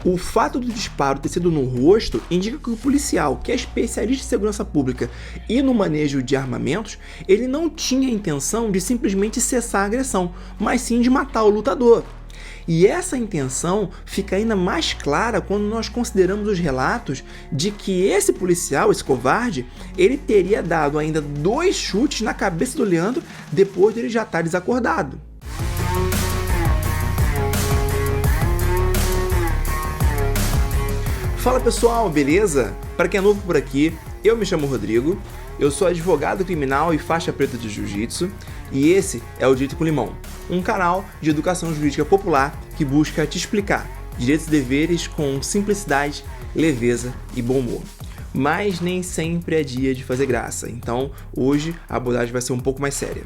O fato do disparo ter sido no rosto indica que o policial, que é especialista em segurança pública e no manejo de armamentos, ele não tinha a intenção de simplesmente cessar a agressão, mas sim de matar o lutador. E essa intenção fica ainda mais clara quando nós consideramos os relatos de que esse policial, esse covarde, ele teria dado ainda 2 chutes na cabeça do Leandro depois dele já estar desacordado. Fala pessoal, beleza? Para quem é novo por aqui, eu me chamo Rodrigo, eu sou advogado criminal e faixa preta de jiu-jitsu, e esse é o Direito com Limão, um canal de educação jurídica popular que busca te explicar direitos e deveres com simplicidade, leveza e bom humor. Mas nem sempre é dia de fazer graça, então hoje a abordagem vai ser um pouco mais séria.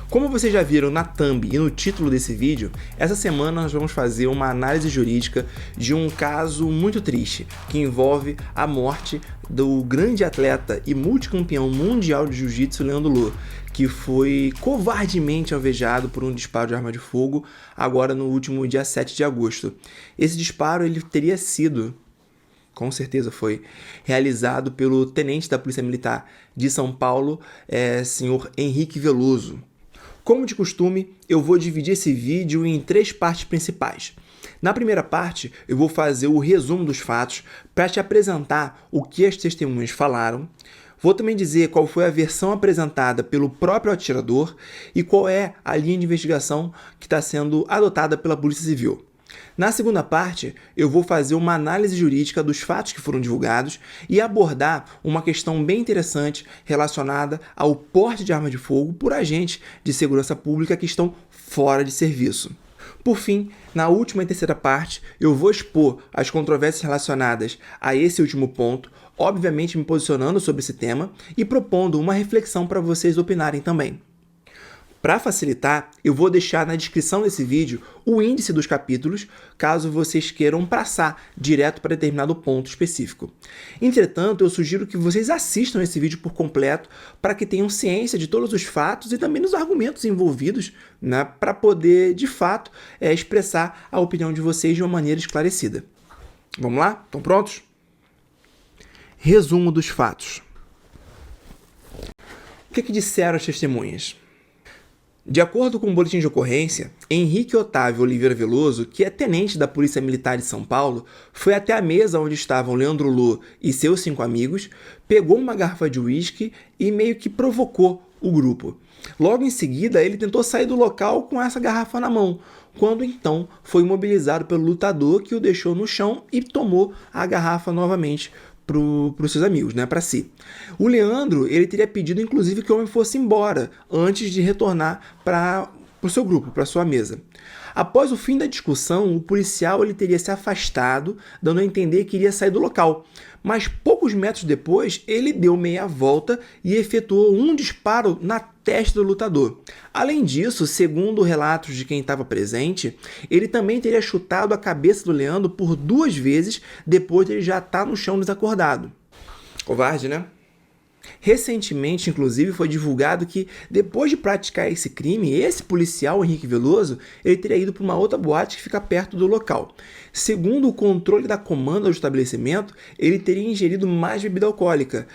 Como vocês já viram na thumb e no título desse vídeo, essa semana nós vamos fazer uma análise jurídica de um caso muito triste, que envolve a morte do grande atleta e multicampeão mundial de jiu-jitsu Leandro Lo, que foi covardemente alvejado por um disparo de arma de fogo agora no último dia 7 de agosto. Esse disparo ele teria sido, com certeza foi, realizado pelo tenente da Polícia Militar de São Paulo, senhor Henrique Veloso. Como de costume, eu vou dividir esse vídeo em 3 partes principais. Na primeira parte, eu vou fazer o resumo dos fatos para te apresentar o que as testemunhas falaram. Vou também dizer qual foi a versão apresentada pelo próprio atirador e qual é a linha de investigação que está sendo adotada pela Polícia Civil. Na segunda parte, eu vou fazer uma análise jurídica dos fatos que foram divulgados e abordar uma questão bem interessante relacionada ao porte de arma de fogo por agentes de segurança pública que estão fora de serviço. Por fim, na última e terceira parte, eu vou expor as controvérsias relacionadas a esse último ponto, obviamente me posicionando sobre esse tema e propondo uma reflexão para vocês opinarem também. Para facilitar, eu vou deixar na descrição desse vídeo o índice dos capítulos, caso vocês queiram passar direto para determinado ponto específico. Entretanto, eu sugiro que vocês assistam esse vídeo por completo para que tenham ciência de todos os fatos e também dos argumentos envolvidos, né, para poder, de fato, expressar a opinião de vocês de uma maneira esclarecida. Vamos lá? Estão prontos? Resumo dos fatos. O que disseram as testemunhas? De acordo com o boletim de ocorrência, Henrique Otávio Oliveira Veloso, que é tenente da Polícia Militar de São Paulo, foi até a mesa onde estavam Leandro Lo e seus 5 amigos, pegou uma garrafa de uísque e meio que provocou o grupo. Logo em seguida, ele tentou sair do local com essa garrafa na mão, quando então foi imobilizado pelo lutador que o deixou no chão e tomou a garrafa novamente para os seus amigos, né, para si. O Leandro, ele teria pedido inclusive que o homem fosse embora antes de retornar para o seu grupo, para sua mesa. Após o fim da discussão, o policial ele teria se afastado, dando a entender que iria sair do local. Mas poucos metros depois, ele deu meia volta e efetuou um disparo na testa do lutador. Além disso, segundo relatos de quem estava presente, ele também teria chutado a cabeça do Leandro por 2 vezes depois de ele já estar no chão desacordado. Covarde, né? Recentemente, inclusive, foi divulgado que, depois de praticar esse crime, esse policial, Henrique Veloso, ele teria ido para uma outra boate que fica perto do local. Segundo o controle da comanda do estabelecimento, ele teria ingerido mais bebida alcoólica,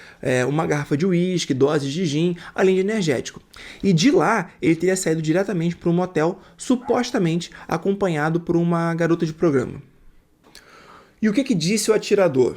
uma garrafa de uísque, doses de gin, além de energético. E de lá, ele teria saído diretamente para um motel, supostamente acompanhado por uma garota de programa. E o que disse o atirador?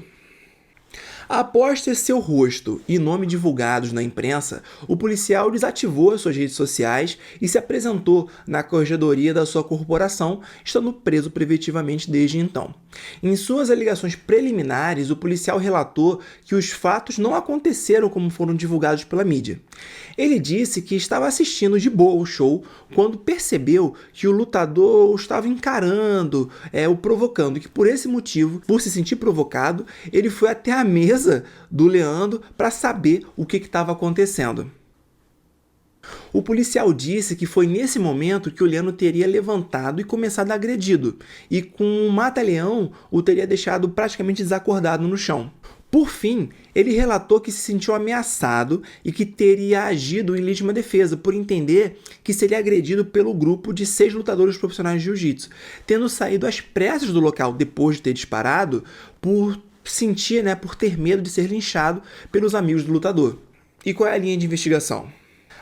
Após ter seu rosto e nome divulgados na imprensa, o policial desativou as suas redes sociais e se apresentou na corregedoria da sua corporação, estando preso preventivamente desde então. Em suas alegações preliminares, o policial relatou que os fatos não aconteceram como foram divulgados pela mídia. Ele disse que estava assistindo de boa o show quando percebeu que o lutador o estava encarando, o provocando, e que por esse motivo, por se sentir provocado, ele foi até a mesa do Leandro para saber o que estava acontecendo. O policial disse que foi nesse momento que o Leandro teria levantado e começado a agredi-lo, e com um mata-leão o teria deixado praticamente desacordado no chão. Por fim, ele relatou que se sentiu ameaçado e que teria agido em legítima defesa por entender que seria agredido pelo grupo de 6 lutadores profissionais de jiu-jitsu, tendo saído às pressas do local depois de ter disparado por por ter medo de ser linchado pelos amigos do lutador. E qual é a linha de investigação?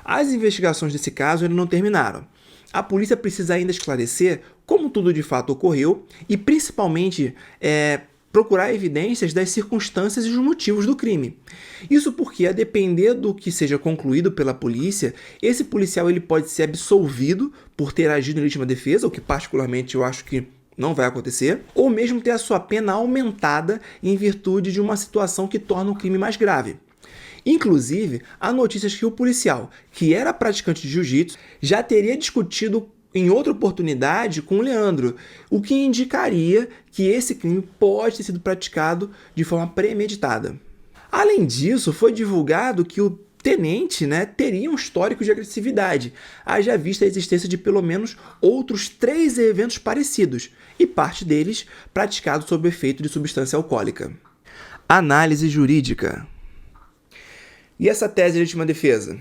As investigações desse caso ainda não terminaram. A polícia precisa ainda esclarecer como tudo de fato ocorreu e, principalmente, procurar evidências das circunstâncias e dos motivos do crime. Isso porque, a depender do que seja concluído pela polícia, esse policial ele pode ser absolvido por ter agido em legítima defesa, o que particularmente eu acho que não vai acontecer, ou mesmo ter a sua pena aumentada em virtude de uma situação que torna o crime mais grave. Inclusive, há notícias que o policial, que era praticante de jiu-jitsu, já teria discutido em outra oportunidade com o Leandro, o que indicaria que esse crime pode ter sido praticado de forma premeditada. Além disso, foi divulgado que o tenente teria um histórico de agressividade, haja vista a existência de pelo menos outros 3 eventos parecidos, e parte deles praticados sob o efeito de substância alcoólica. Análise jurídica. E essa tese de legítima defesa?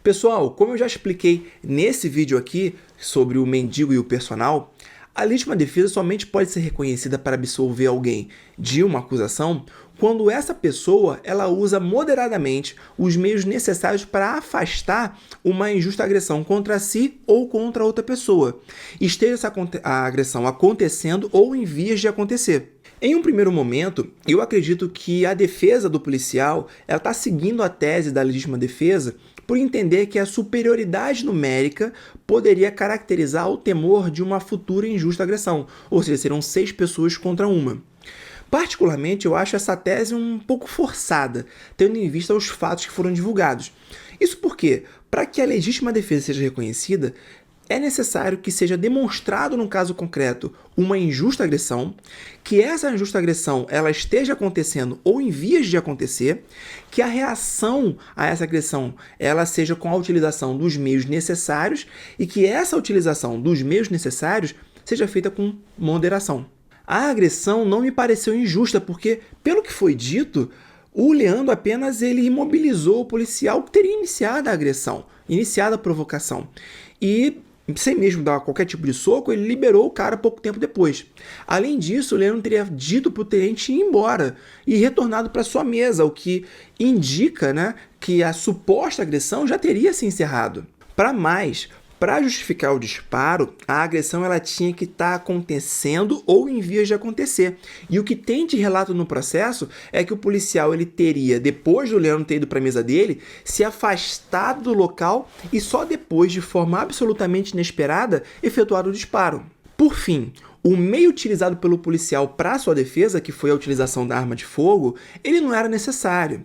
Pessoal, como eu já expliquei nesse vídeo aqui sobre o mendigo e o personal, a legítima defesa somente pode ser reconhecida para absolver alguém de uma acusação quando essa pessoa ela usa moderadamente os meios necessários para afastar uma injusta agressão contra si ou contra outra pessoa, esteja a agressão acontecendo ou em vias de acontecer. Em um primeiro momento, eu acredito que a defesa do policial está seguindo a tese da legítima defesa por entender que a superioridade numérica poderia caracterizar o temor de uma futura injusta agressão, ou seja, serão 6 pessoas contra uma. Particularmente, eu acho essa tese um pouco forçada, tendo em vista os fatos que foram divulgados. Isso porque, para que a legítima defesa seja reconhecida, é necessário que seja demonstrado no caso concreto uma injusta agressão, que essa injusta agressão ela esteja acontecendo ou em vias de acontecer, que a reação a essa agressão ela seja com a utilização dos meios necessários e que essa utilização dos meios necessários seja feita com moderação. A agressão não me pareceu injusta porque, pelo que foi dito, o Leandro apenas ele imobilizou o policial que teria iniciado a agressão, iniciado a provocação. E sem mesmo dar qualquer tipo de soco, ele liberou o cara pouco tempo depois. Além disso, o Leandro teria dito para o tenente ir embora e retornado para sua mesa, o que indica que a suposta agressão já teria se encerrado. Para justificar o disparo, a agressão ela tinha que estar acontecendo ou em vias de acontecer. E o que tem de relato no processo é que o policial ele teria, depois do Leandro ter ido para a mesa dele, se afastado do local e só depois, de forma absolutamente inesperada, efetuado o disparo. Por fim, o meio utilizado pelo policial para sua defesa, que foi a utilização da arma de fogo, ele não era necessário.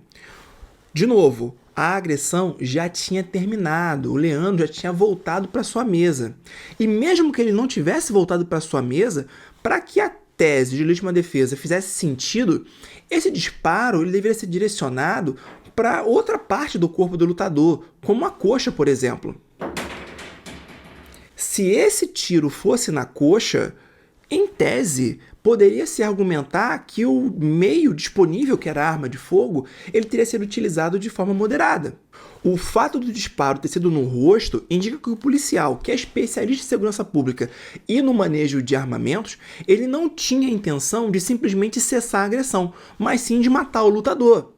De novo, a agressão já tinha terminado, o Leandro já tinha voltado para sua mesa. E mesmo que ele não tivesse voltado para sua mesa, para que a tese de legítima defesa fizesse sentido, esse disparo ele deveria ser direcionado para outra parte do corpo do lutador, como a coxa, por exemplo. Se esse tiro fosse na coxa, em tese, poderia-se argumentar que o meio disponível, que era a arma de fogo, ele teria sido utilizado de forma moderada. O fato do disparo ter sido no rosto indica que o policial, que é especialista em segurança pública e no manejo de armamentos, ele não tinha a intenção de simplesmente cessar a agressão, mas sim de matar o lutador.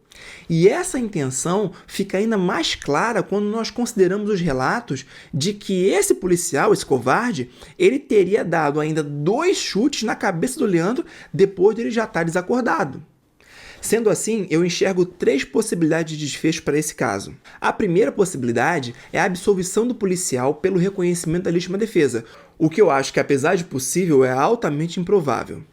E essa intenção fica ainda mais clara quando nós consideramos os relatos de que esse policial, esse covarde, ele teria dado ainda 2 chutes na cabeça do Leandro depois dele já estar desacordado. Sendo assim, eu enxergo 3 possibilidades de desfecho para esse caso. A primeira possibilidade é a absolvição do policial pelo reconhecimento da legítima defesa, o que eu acho que, apesar de possível, é altamente improvável.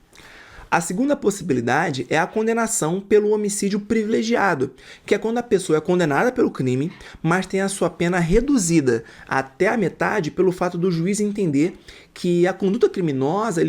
A segunda possibilidade é a condenação pelo homicídio privilegiado, que é quando a pessoa é condenada pelo crime, mas tem a sua pena reduzida até a metade pelo fato do juiz entender que a conduta criminosa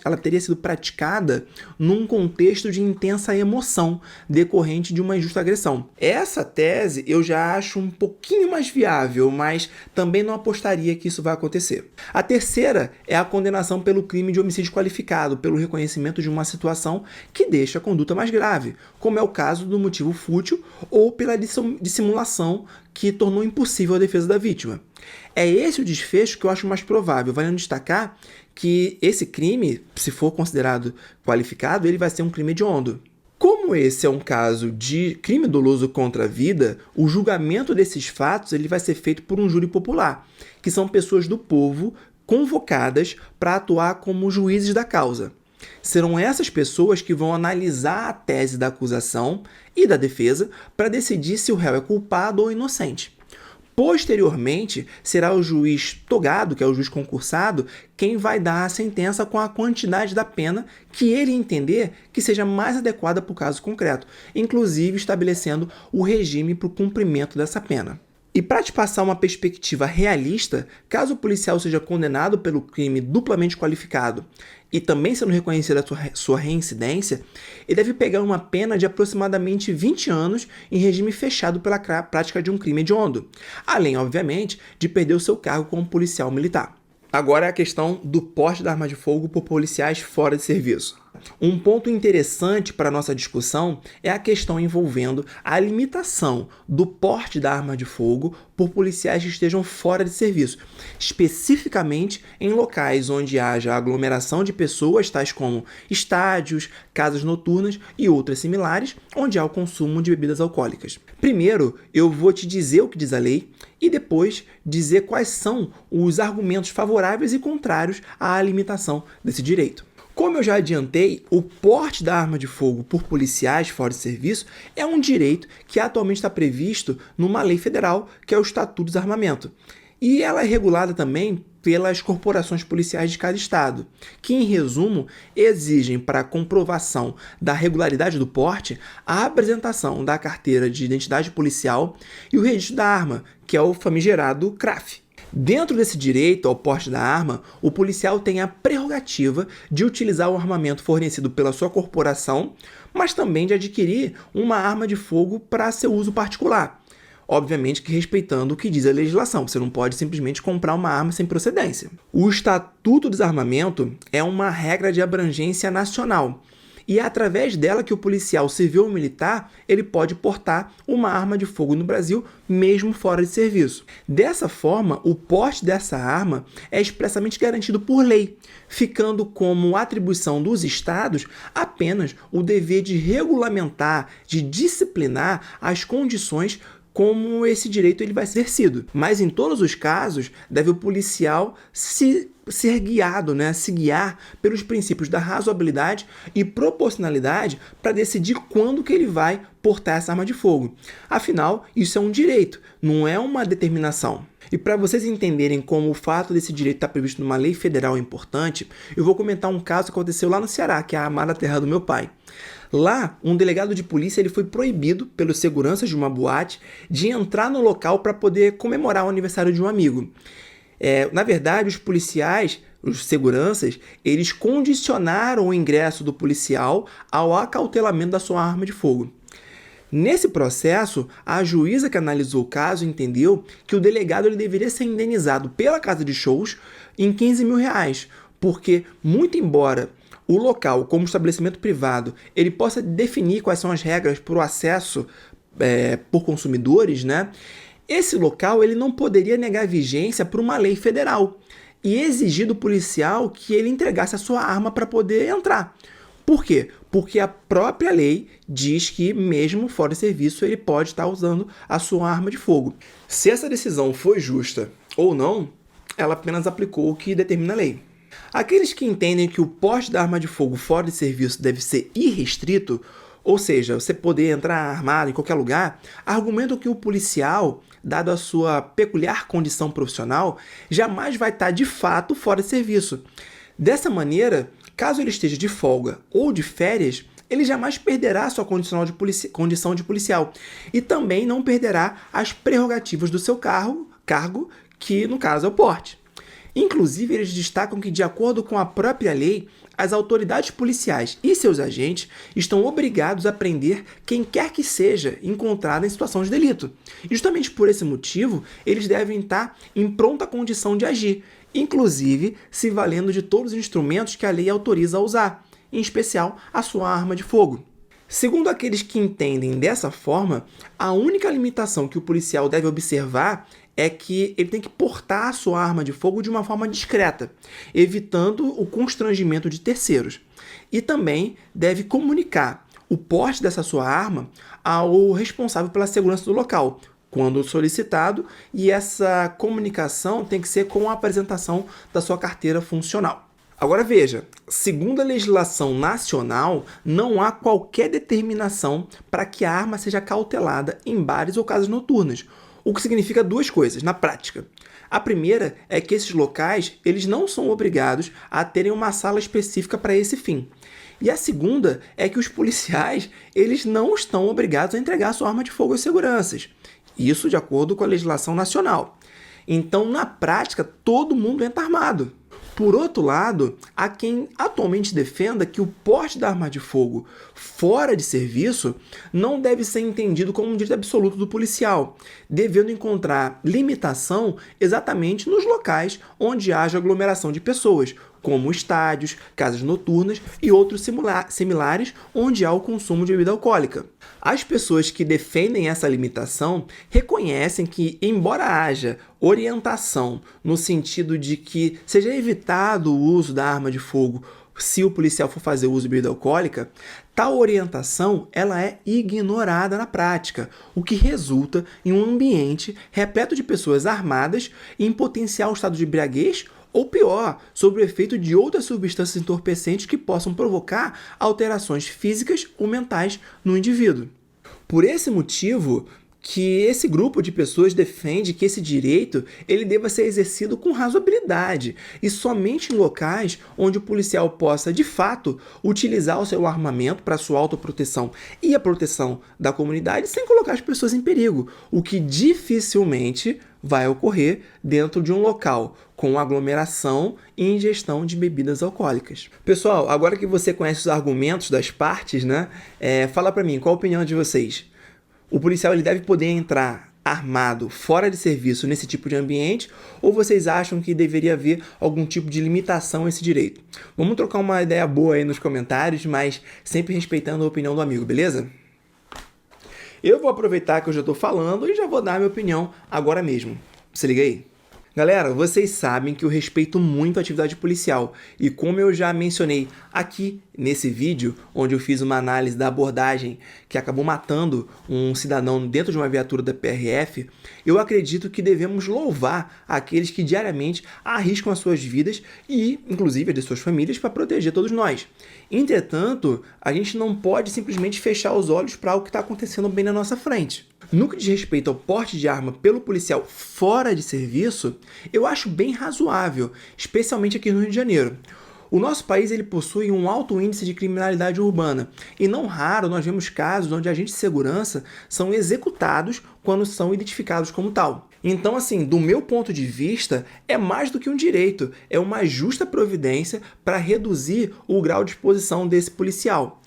ela teria sido praticada num contexto de intensa emoção decorrente de uma injusta agressão. Essa tese eu já acho um pouquinho mais viável, mas também não apostaria que isso vai acontecer. A terceira é a condenação pelo crime de homicídio qualificado, pelo reconhecimento de uma uma situação que deixa a conduta mais grave, como é o caso do motivo fútil ou pela dissimulação que tornou impossível a defesa da vítima. É esse o desfecho que eu acho mais provável, valendo destacar que esse crime, se for considerado qualificado, ele vai ser um crime hediondo. Como esse é um caso de crime doloso contra a vida, o julgamento desses fatos ele vai ser feito por um júri popular, que são pessoas do povo convocadas para atuar como juízes da causa. Serão essas pessoas que vão analisar a tese da acusação e da defesa para decidir se o réu é culpado ou inocente. Posteriormente, será o juiz togado, que é o juiz concursado, quem vai dar a sentença com a quantidade da pena que ele entender que seja mais adequada para o caso concreto, inclusive estabelecendo o regime para o cumprimento dessa pena. E para te passar uma perspectiva realista, caso o policial seja condenado pelo crime duplamente qualificado e também sendo reconhecida a sua reincidência, ele deve pegar uma pena de aproximadamente 20 anos em regime fechado pela prática de um crime hediondo, além, obviamente, de perder o seu cargo como policial militar. Agora é a questão do porte da arma de fogo por policiais fora de serviço. Um ponto interessante para a nossa discussão é a questão envolvendo a limitação do porte da arma de fogo por policiais que estejam fora de serviço, especificamente em locais onde haja aglomeração de pessoas, tais como estádios, casas noturnas e outras similares, onde há o consumo de bebidas alcoólicas. Primeiro, eu vou te dizer o que diz a lei e depois dizer quais são os argumentos favoráveis e contrários à limitação desse direito. Como eu já adiantei, o porte da arma de fogo por policiais fora de serviço é um direito que atualmente está previsto numa lei federal, que é o Estatuto do Desarmamento. E ela é regulada também pelas corporações policiais de cada estado, que, em resumo, exigem para a comprovação da regularidade do porte a apresentação da carteira de identidade policial e o registro da arma, que é o famigerado CRAF. Dentro desse direito ao porte da arma, o policial tem a prerrogativa de utilizar o armamento fornecido pela sua corporação, mas também de adquirir uma arma de fogo para seu uso particular. Obviamente que respeitando o que diz a legislação, você não pode simplesmente comprar uma arma sem procedência. O Estatuto do Desarmamento é uma regra de abrangência nacional, e é através dela que o policial civil ou militar ele pode portar uma arma de fogo no Brasil, mesmo fora de serviço. Dessa forma, o porte dessa arma é expressamente garantido por lei, ficando como atribuição dos estados apenas o dever de regulamentar, de disciplinar as condições como esse direito ele vai ser exercido. Mas em todos os casos, deve o policial ser guiado, se guiar pelos princípios da razoabilidade e proporcionalidade para decidir quando que ele vai portar essa arma de fogo. Afinal, isso é um direito, não é uma determinação. E para vocês entenderem como o fato desse direito estar previsto numa lei federal é importante, eu vou comentar um caso que aconteceu lá no Ceará, que é a amada terra do meu pai. Lá, um delegado de polícia ele foi proibido pelos seguranças de uma boate de entrar no local para poder comemorar o aniversário de um amigo. Na verdade, os policiais, os seguranças, eles condicionaram o ingresso do policial ao acautelamento da sua arma de fogo. Nesse processo, a juíza que analisou o caso entendeu que o delegado ele deveria ser indenizado pela casa de shows em R$15 mil, porque, muito embora o local, como estabelecimento privado, ele possa definir quais são as regras para o acesso por consumidores, esse local ele não poderia negar vigência para uma lei federal e exigir do policial que ele entregasse a sua arma para poder entrar. Por quê? Porque a própria lei diz que, mesmo fora de serviço, ele pode estar usando a sua arma de fogo. Se essa decisão foi justa ou não, ela apenas aplicou o que determina a lei. Aqueles que entendem que o porte da arma de fogo fora de serviço deve ser irrestrito, ou seja, você poder entrar armado em qualquer lugar, argumentam que o policial, dado a sua peculiar condição profissional, jamais vai estar de fato fora de serviço. Dessa maneira, caso ele esteja de folga ou de férias, ele jamais perderá sua condição de policial e também não perderá as prerrogativas do seu cargo, que no caso é o porte. Inclusive, eles destacam que, de acordo com a própria lei, as autoridades policiais e seus agentes estão obrigados a prender quem quer que seja encontrado em situação de delito. E justamente por esse motivo, eles devem estar em pronta condição de agir, inclusive se valendo de todos os instrumentos que a lei autoriza a usar. em especial a sua arma de fogo. Segundo aqueles que entendem dessa forma, a única limitação que o policial deve observar é que ele tem que portar a sua arma de fogo de uma forma discreta, evitando o constrangimento de terceiros. E também deve comunicar o porte dessa sua arma ao responsável pela segurança do local, quando solicitado, e essa comunicação tem que ser com a apresentação da sua carteira funcional. Agora veja, segundo a legislação nacional, não há qualquer determinação para que a arma seja cautelada em bares ou casas noturnas, o que significa duas coisas na prática. A primeira é que esses locais eles não são obrigados a terem uma sala específica para esse fim. E a segunda é que os policiais eles não estão obrigados a entregar sua arma de fogo aos seguranças. Isso de acordo com a legislação nacional. Então, na prática, todo mundo entra armado. Por outro lado, há quem atualmente defenda que o porte da arma de fogo fora de serviço não deve ser entendido como um direito absoluto do policial, devendo encontrar limitação exatamente nos locais onde haja aglomeração de pessoas, como estádios, casas noturnas e outros similares onde há o consumo de bebida alcoólica. As pessoas que defendem essa limitação reconhecem que, embora haja orientação no sentido de que seja evitado o uso da arma de fogo se o policial for fazer uso de bebida alcoólica, tal orientação ela é ignorada na prática, o que resulta em um ambiente repleto de pessoas armadas e em potencial estado de embriaguez ou pior, sob o efeito de outras substâncias entorpecentes que possam provocar alterações físicas ou mentais no indivíduo. Por esse motivo, que esse grupo de pessoas defende que esse direito ele deva ser exercido com razoabilidade e somente em locais onde o policial possa, de fato, utilizar o seu armamento para sua autoproteção e a proteção da comunidade sem colocar as pessoas em perigo, o que dificilmente vai ocorrer dentro de um local com aglomeração e ingestão de bebidas alcoólicas. Pessoal, agora que você conhece os argumentos das partes, fala para mim, qual a opinião de vocês? O policial ele deve poder entrar armado fora de serviço nesse tipo de ambiente ou vocês acham que deveria haver algum tipo de limitação a esse direito? Vamos trocar uma ideia boa aí nos comentários, mas sempre respeitando a opinião do amigo, beleza? Eu vou aproveitar que eu já estou falando e já vou dar a minha opinião agora mesmo. Se liga aí. Galera, vocês sabem que eu respeito muito a atividade policial e como eu já mencionei aqui nesse vídeo, onde eu fiz uma análise da abordagem que acabou matando um cidadão dentro de uma viatura da PRF, eu acredito que devemos louvar aqueles que diariamente arriscam as suas vidas e, inclusive, as de suas famílias para proteger todos nós. Entretanto, a gente não pode simplesmente fechar os olhos para o que está acontecendo bem na nossa frente. No que diz respeito ao porte de arma pelo policial fora de serviço, eu acho bem razoável, especialmente aqui no Rio de Janeiro. O nosso país ele possui um alto índice de criminalidade urbana e não raro nós vemos casos onde agentes de segurança são executados quando são identificados como tal. Então, assim, do meu ponto de vista, é mais do que um direito, é uma justa providência para reduzir o grau de exposição desse policial.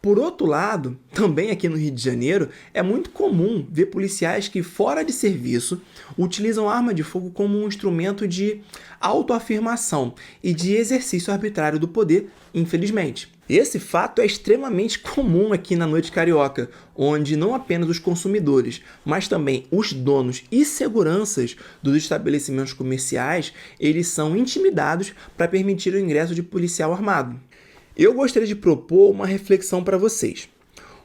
Por outro lado, também aqui no Rio de Janeiro, é muito comum ver policiais que, fora de serviço, utilizam arma de fogo como um instrumento de autoafirmação e de exercício arbitrário do poder, infelizmente. Esse fato é extremamente comum aqui na noite carioca, onde não apenas os consumidores, mas também os donos e seguranças dos estabelecimentos comerciais, eles são intimidados para permitir o ingresso de policial armado. Eu gostaria de propor uma reflexão para vocês.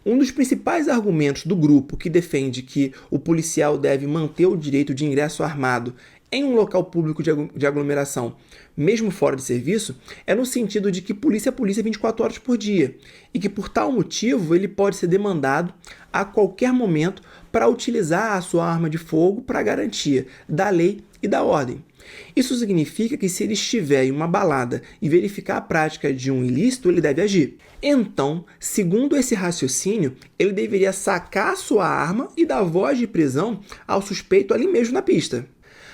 Um dos principais argumentos do grupo que defende que o policial deve manter o direito de ingresso armado em um local público de aglomeração, mesmo fora de serviço, é no sentido de que polícia é polícia 24 horas por dia e que, por tal motivo, ele pode ser demandado a qualquer momento para utilizar a sua arma de fogo para garantia da lei e da ordem. Isso significa que se ele estiver em uma balada e verificar a prática de um ilícito, ele deve agir. Então, segundo esse raciocínio, ele deveria sacar a sua arma e dar voz de prisão ao suspeito ali mesmo na pista.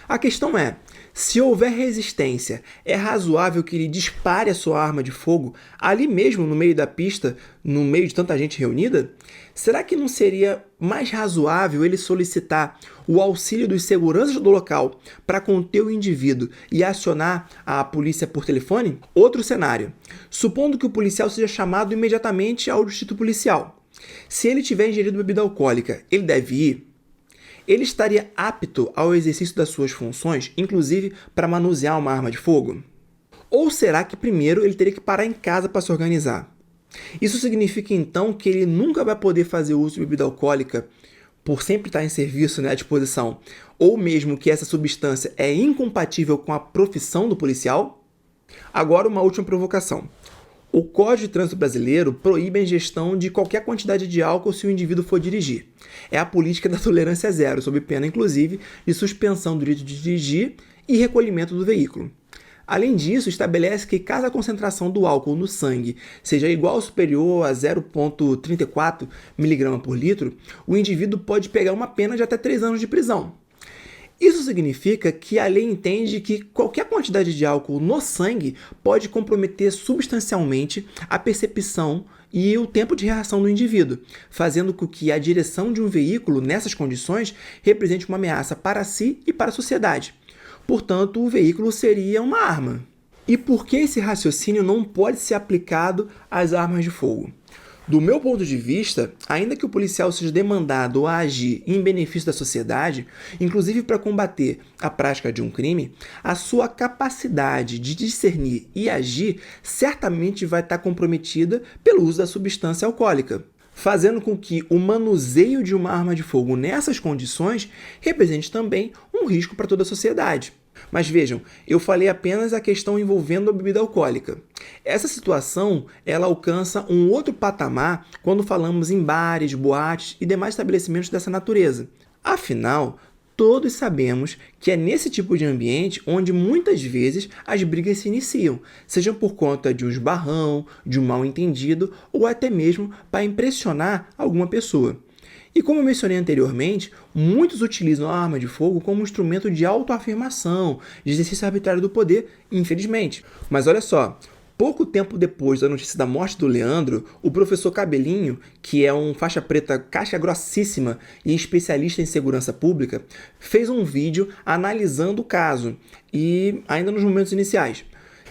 A questão é, Se houver resistência, é razoável que ele dispare a sua arma de fogo ali mesmo no meio da pista, no meio de tanta gente reunida? Será que não seria mais razoável ele solicitar o auxílio dos seguranças do local para conter o indivíduo e acionar a polícia por telefone? Outro cenário. Supondo que o policial seja chamado imediatamente ao distrito policial. Se ele tiver ingerido bebida alcoólica, ele deve ir? Ele estaria apto ao exercício das suas funções, inclusive para manusear uma arma de fogo? Ou será que primeiro ele teria que parar em casa para se organizar? Isso significa então que ele nunca vai poder fazer uso de bebida alcoólica por sempre estar em serviço, à disposição, ou mesmo que essa substância é incompatível com a profissão do policial? Agora uma última provocação. O Código de Trânsito Brasileiro proíbe a ingestão de qualquer quantidade de álcool se o indivíduo for dirigir. É a política da tolerância zero, sob pena, inclusive, de suspensão do direito de dirigir e recolhimento do veículo. Além disso, estabelece que caso a concentração do álcool no sangue seja igual ou superior a 0,34 mg por litro, o indivíduo pode pegar uma pena de até 3 anos de prisão. Isso significa que a lei entende que qualquer quantidade de álcool no sangue pode comprometer substancialmente a percepção e o tempo de reação do indivíduo, fazendo com que a direção de um veículo nessas condições represente uma ameaça para si e para a sociedade. Portanto, o veículo seria uma arma. E por que esse raciocínio não pode ser aplicado às armas de fogo? Do meu ponto de vista, ainda que o policial seja demandado a agir em benefício da sociedade, inclusive para combater a prática de um crime, a sua capacidade de discernir e agir certamente vai estar comprometida pelo uso da substância alcoólica, fazendo com que o manuseio de uma arma de fogo nessas condições represente também um risco para toda a sociedade. Mas vejam, eu falei apenas a questão envolvendo a bebida alcoólica. Essa situação, ela alcança um outro patamar quando falamos em bares, boates e demais estabelecimentos dessa natureza. Afinal, todos sabemos que é nesse tipo de ambiente onde muitas vezes as brigas se iniciam, seja por conta de um esbarrão, de um mal-entendido ou até mesmo para impressionar alguma pessoa. E como eu mencionei anteriormente, muitos utilizam a arma de fogo como instrumento de autoafirmação, de exercício arbitrário do poder, infelizmente. Mas olha só, pouco tempo depois da notícia da morte do Leandro, o professor Cabelinho, que é um faixa preta casca grossíssima e especialista em segurança pública, fez um vídeo analisando o caso, e ainda nos momentos iniciais.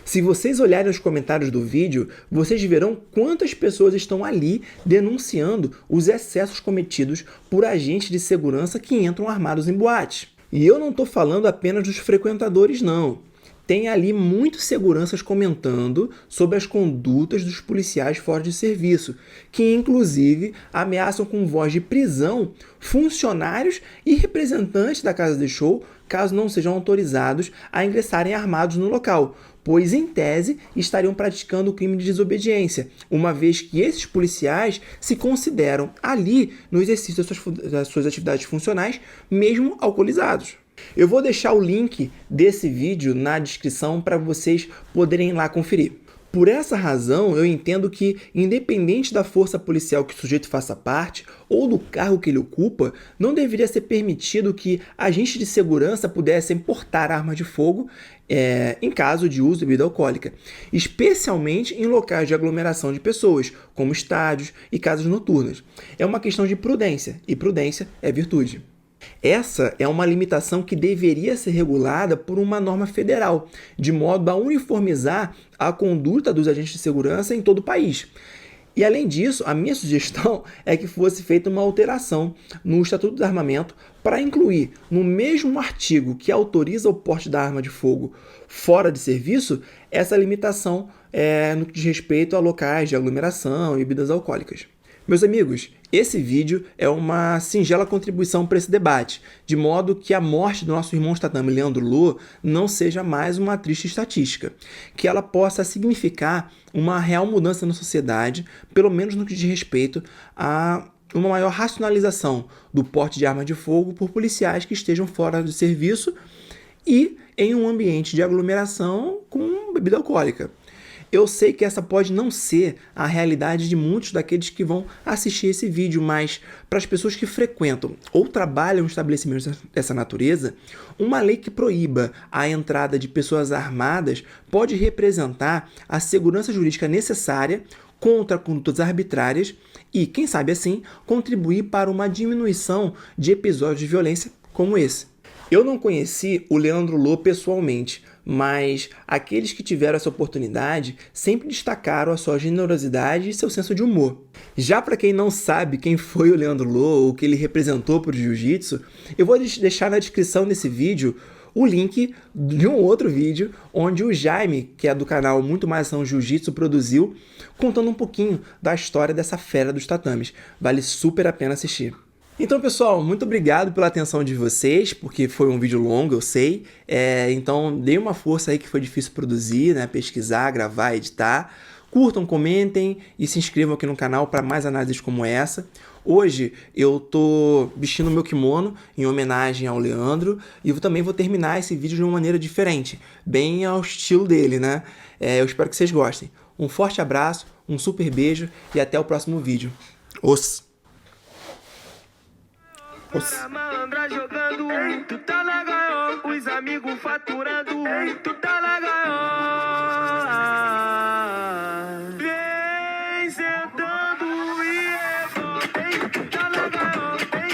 Se vocês olharem os comentários do vídeo, vocês verão quantas pessoas estão ali denunciando os excessos cometidos por agentes de segurança que entram armados em boates. E eu não estou falando apenas dos frequentadores, não. Tem ali muitos seguranças comentando sobre as condutas dos policiais fora de serviço, que inclusive ameaçam com voz de prisão funcionários e representantes da casa de show, caso não sejam autorizados a ingressarem armados no local, pois, em tese, estariam praticando o crime de desobediência, uma vez que esses policiais se consideram ali no exercício das suas atividades funcionais, mesmo alcoolizados. Eu vou deixar o link desse vídeo na descrição para vocês poderem ir lá conferir. Por essa razão, eu entendo que, independente da força policial que o sujeito faça parte ou do cargo que ele ocupa, não deveria ser permitido que agentes de segurança pudessem portar arma de fogo em caso de uso de bebida alcoólica, especialmente em locais de aglomeração de pessoas, como estádios e casas noturnas. É uma questão de prudência, e prudência é virtude. Essa é uma limitação que deveria ser regulada por uma norma federal, de modo a uniformizar a conduta dos agentes de segurança em todo o país. E, além disso, a minha sugestão é que fosse feita uma alteração no Estatuto do Armamento para incluir no mesmo artigo que autoriza o porte da arma de fogo fora de serviço, essa limitação no que diz respeito a locais de aglomeração e bebidas alcoólicas. Meus amigos, esse vídeo é uma singela contribuição para esse debate, de modo que a morte do nosso irmão Statame Leandro Lu não seja mais uma triste estatística, que ela possa significar uma real mudança na sociedade, pelo menos no que diz respeito a uma maior racionalização do porte de arma de fogo por policiais que estejam fora de serviço e em um ambiente de aglomeração com bebida alcoólica. Eu sei que essa pode não ser a realidade de muitos daqueles que vão assistir esse vídeo, mas para as pessoas que frequentam ou trabalham em estabelecimentos dessa natureza, uma lei que proíba a entrada de pessoas armadas pode representar a segurança jurídica necessária contra condutas arbitrárias e, quem sabe assim, contribuir para uma diminuição de episódios de violência como esse. Eu não conheci o Leandro Lo pessoalmente, mas aqueles que tiveram essa oportunidade sempre destacaram a sua generosidade e seu senso de humor. Já para quem não sabe quem foi o Leandro Lo ou o que ele representou para o jiu-jitsu, eu vou deixar na descrição desse vídeo o link de um outro vídeo onde o Jaime, que é do canal Muito Mais Ação Jiu-Jitsu, produziu, contando um pouquinho da história dessa fera dos tatames. Vale super a pena assistir. Então, pessoal, muito obrigado pela atenção de vocês, porque foi um vídeo longo, eu sei. Então, dê uma força aí que foi difícil produzir, né? Pesquisar, gravar, editar. Curtam, comentem e se inscrevam aqui no canal para mais análises como essa. Hoje eu tô vestindo meu kimono em homenagem ao Leandro e eu também vou terminar esse vídeo de uma maneira diferente, bem ao estilo dele, né? Eu espero que vocês gostem. Um forte abraço, um super beijo e até o próximo vídeo. Malandra jogando, tu tá na gaiola, os amigos faturando, tu tá na gaiola.